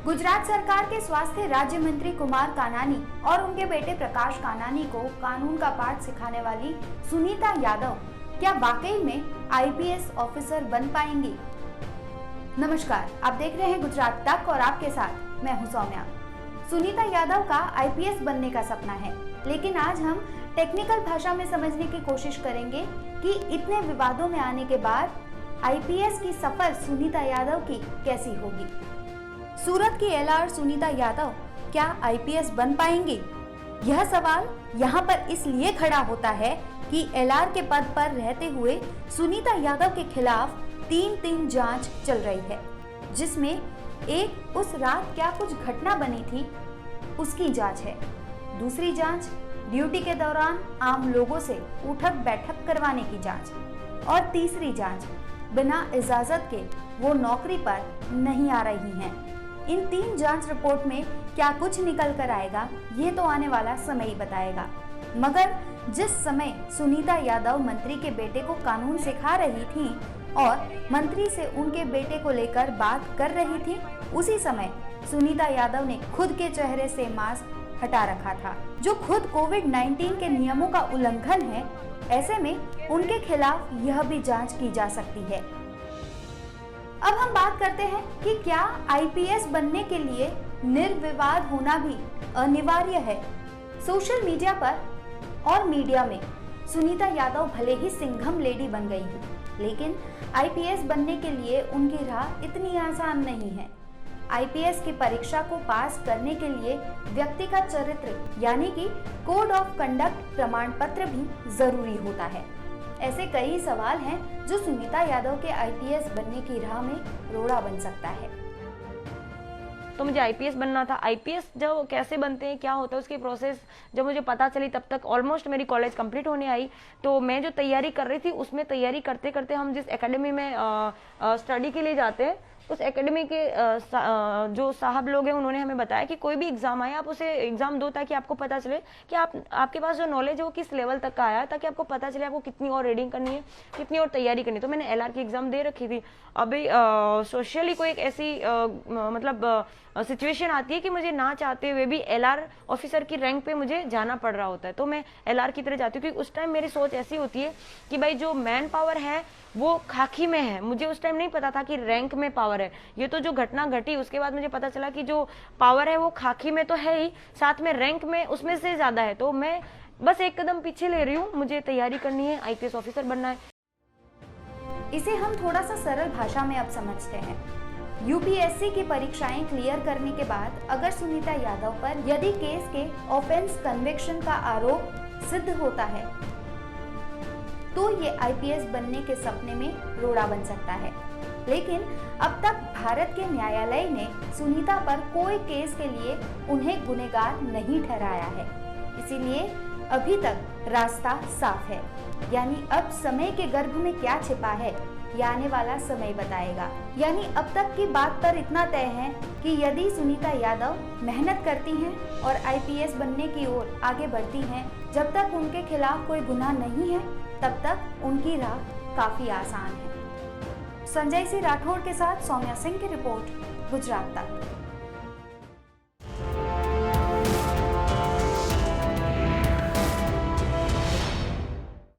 गुजरात सरकार के स्वास्थ्य राज्य मंत्री कुमार कानानी और उनके बेटे प्रकाश कानानी को कानून का पाठ सिखाने वाली सुनीता यादव क्या वाकई में आईपीएस ऑफिसर बन पाएंगी? नमस्कार, आप देख रहे हैं गुजरात तक और आपके साथ मैं हूं सौम्या। सुनीता यादव का आईपीएस बनने का सपना है, लेकिन आज हम टेक्निकल भाषा में समझने की कोशिश करेंगे कि इतने विवादों में आने के बाद आईपीएस की सफर सुनीता यादव की कैसी होगी। सूरत की एलआर सुनीता यादव क्या आईपीएस बन पाएंगी? यह सवाल यहाँ पर इसलिए खड़ा होता है कि एलआर के पद पर रहते हुए सुनीता यादव के खिलाफ तीन जांच चल रही है, जिसमें एक उस रात क्या कुछ घटना बनी थी उसकी जांच है, दूसरी जांच ड्यूटी के दौरान आम लोगों से उठक बैठक करवाने की जांच और तीसरी जांच बिना इजाजत के वो नौकरी पर नहीं आ रही हैं। इन 3 जांच रिपोर्ट में क्या कुछ निकल कर आएगा ये तो आने वाला समय ही बताएगा। मगर जिस समय सुनीता यादव मंत्री के बेटे को कानून सिखा रही थी और मंत्री से उनके बेटे को लेकर बात कर रही थी, उसी समय सुनीता यादव ने खुद के चेहरे से मास्क हटा रखा था, जो खुद कोविड-19 के नियमों का उल्लंघन है। ऐसे में उनके खिलाफ यह भी जांच की जा सकती है। अब हम बात करते हैं कि क्या आईपीएस बनने के लिए निर्विवाद होना भी अनिवार्य है। सोशल मीडिया पर और मीडिया में सुनीता यादव भले ही सिंघम लेडी बन गई हो, लेकिन आईपीएस बनने के लिए उनकी राह इतनी आसान नहीं है। आईपीएस की परीक्षा को पास करने के लिए व्यक्ति का चरित्र यानी कि कोड ऑफ कंडक्ट प्रमाण पत्र भी जरूरी होता है। ऐसे कई सवाल हैं जो सुनीता यादव के आईपीएस बनने की राह में रोड़ा बन सकता है। तो मुझे आईपीएस बनना था। आईपीएस जब कैसे बनते हैं, क्या होता है, उसकी प्रोसेस जब मुझे पता चली तब तक ऑलमोस्ट मेरी कॉलेज कंप्लीट होने आई। तो मैं जो तैयारी कर रही थी उसमें तैयारी करते करते हम जिस एकेडमी में स्टडी के लिए जाते हैं, उस एकेडमी के जो साहब लोग हैं उन्होंने हमें बताया कि कोई भी एग्जाम आए आप उसे एग्जाम दो, ताकि आपको पता चले कि आपके पास जो नॉलेज है वो किस लेवल तक का आया है, ताकि आपको पता चले आपको कितनी और रीडिंग करनी है, कितनी और तैयारी करनी है। तो मैंने एलआर की एग्जाम दे रखी थी। अभी सोशली कोई एक ऐसी सिचुएशन आती है कि मुझे ना चाहते हुए भी एलआर ऑफिसर की रैंक पे मुझे जाना पड़ रहा होता है, तो मैं एलआर की तरह जाती हूँ। क्योंकि उस टाइम मेरी सोच ऐसी होती है कि भाई जो मैन पावर है वो खाकी में है। मुझे उस टाइम नहीं पता था कि रैंक में पावर है। ये तो जो घटना घटी उसके बाद मुझे पता चला कि जो पावर है वो खाकी में तो है ही, साथ में रैंक में उसमें से ज्यादा है। तो मैं बस एक कदम पीछे ले रही हूँ, मुझे तैयारी करनी है, आईपीएस ऑफिसर बनना है। इसे हम थोड़ा सा सरल भाषा में अब समझते हैं। यूपीएससी की परीक्षाएं क्लियर करने के बाद अगर सुनीता यादव पर यदि केस के ऑफेंस कन्विक्शन का आरोप सिद्ध होता है तो ये आईपीएस बनने के सपने में रोड़ा बन सकता है। लेकिन अब तक भारत के न्यायालय ने सुनीता पर कोई केस के लिए उन्हें गुनहगार नहीं ठहराया है, इसीलिए अभी तक रास्ता साफ है। यानी अब समय के गर्भ में क्या छिपा है ये आने वाला समय बताएगा। यानी अब तक की बात पर इतना तय है कि यदि सुनीता यादव मेहनत करती हैं और आईपीएस बनने की ओर आगे बढ़ती हैं, जब तक उनके खिलाफ कोई गुनाह नहीं है तब तक उनकी राह काफी आसान है। संजय सिंह राठौड़ के साथ सौम्या सिंह की रिपोर्ट, गुजरात तक।